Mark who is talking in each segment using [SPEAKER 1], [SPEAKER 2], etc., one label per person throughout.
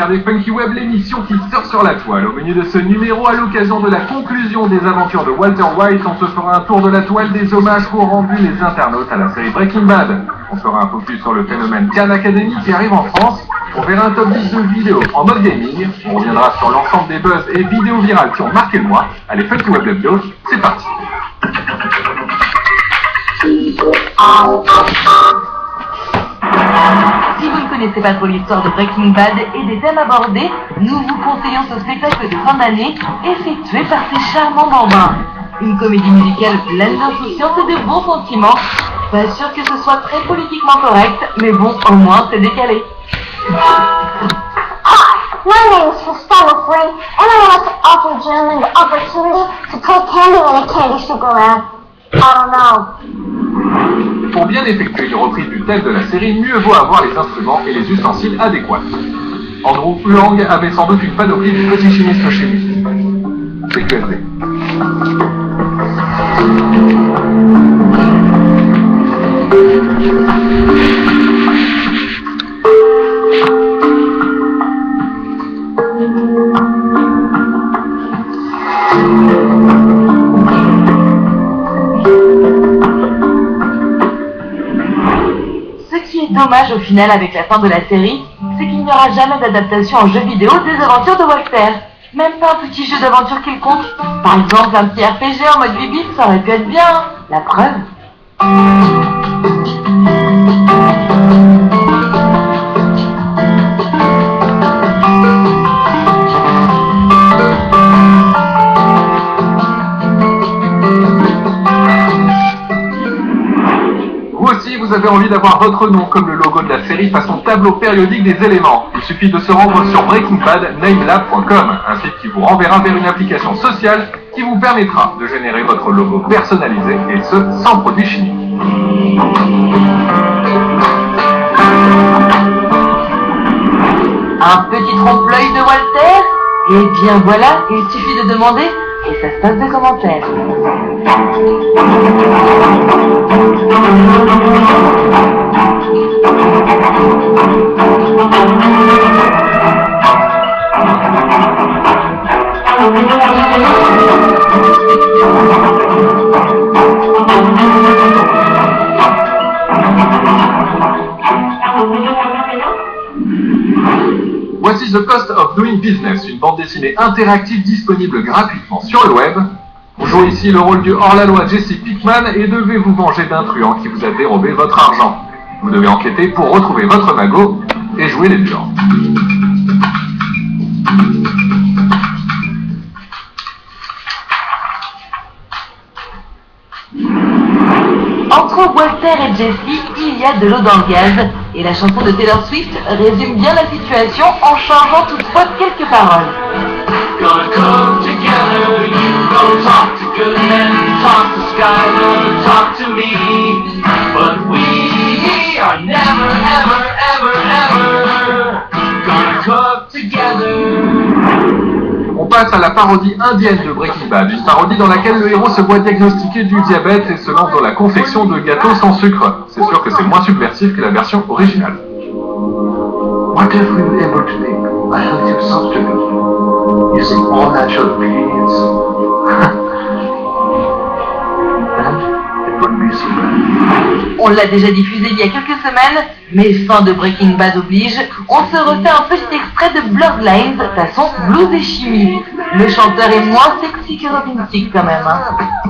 [SPEAKER 1] regardez Funky Web, l'émission qui sort sur la toile. Au menu de ce numéro, à l'occasion de la conclusion des aventures de Walter White, on se fera un tour de la toile des hommages qu'ont rendus les internautes à la série Breaking Bad. On fera un focus sur le phénomène Khan Academy qui arrive en France. On verra un top 10 de vidéos en mode gaming. On reviendra sur l'ensemble des buzz et vidéos virales qui ont marqué le mois. Allez, Funky Web Hebdo, c'est parti.
[SPEAKER 2] Si vous ne connaissez pas trop l'histoire de Breaking Bad et des thèmes abordés, nous vous conseillons ce spectacle de fin d'année effectué par ces charmants bambins. Une comédie musicale pleine d'insouciance et de bons sentiments. Pas sûr que ce soit très politiquement correct, mais bon, au moins c'est décalé.
[SPEAKER 3] Hi, my name is Costello Flynn, and I want to offer gentlemen the opportunity to play candy in a candy soup around. I don't know.
[SPEAKER 1] Pour bien effectuer une reprise du thème de la série, mieux vaut avoir les instruments et les ustensiles adéquats. Andrew Lang avait sans doute une panoplie du petit chimiste chez lui. C'est QFD.
[SPEAKER 2] Dommage au final avec la fin de la série, c'est qu'il n'y aura jamais d'adaptation en jeu vidéo des aventures de Walter. Même pas un petit jeu d'aventure quelconque. Par exemple un petit RPG en mode 8 bits, ça aurait pu être bien. La preuve.
[SPEAKER 1] Vous avez envie d'avoir votre nom comme le logo de la série façon tableau périodique des éléments. Il suffit de se rendre sur breakingbadnamelab.com, un site qui vous renverra vers une application sociale qui vous permettra de générer votre logo personnalisé et ce, sans produits chimiques.
[SPEAKER 2] Un petit trompe-l'œil de Walter? Eh bien voilà, il suffit de demander et ça se passe de commentaires.
[SPEAKER 1] Voici The Cost of Doing Business, une bande dessinée interactive disponible gratuitement sur le web. Vous jouez ici le rôle du hors-la-loi Jesse Pinkman et devez vous venger d'un truand qui vous a dérobé votre argent. Vous devez enquêter pour retrouver votre magot et jouer les durs.
[SPEAKER 2] Entre Walter et Jesse, il y a de l'eau dans le gaz, et la chanson de Taylor Swift résume bien la situation en changeant toutefois quelques paroles.
[SPEAKER 4] Gonna come together, you don't talk to good men, talk to Skyler, talk to me, but we are never, ever, ever, ever gonna cook together.
[SPEAKER 1] On passe à la parodie indienne de Breaking Bad, une parodie dans laquelle le héros se voit diagnostiquer du diabète et se lance dans la confection de gâteaux sans sucre. C'est sûr que c'est moins subversif que la version originale.
[SPEAKER 5] What if we were able to make a healthier substitute using all natural ingredients? Then it would be so good.
[SPEAKER 2] On l'a déjà diffusé il y a quelques semaines, mais fin de Breaking Bad oblige, on se refait un petit extrait de Bloodlines, façon blues et chimie. Le chanteur est moins sexy que Robin Thicke quand même, hein.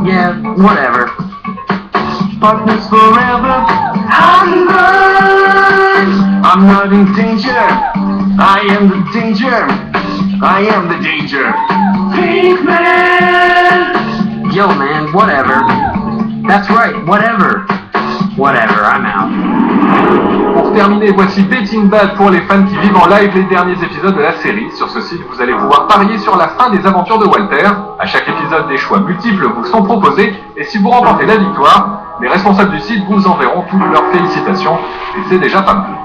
[SPEAKER 5] Yeah, whatever.
[SPEAKER 4] Partners forever, I'm not in danger, I am the danger, I am the danger. Pinkman!
[SPEAKER 5] Yo man, whatever. That's right, whatever. Whatever, I'm out.
[SPEAKER 1] Pour terminer, voici Betting Bad pour les fans qui vivent en live les derniers épisodes de la série. Sur ce site, vous allez pouvoir parier sur la fin des aventures de Walter. À chaque épisode, des choix multiples vous sont proposés. Et si vous remportez la victoire, les responsables du site vous enverront toutes leurs félicitations. Et c'est déjà pas mal.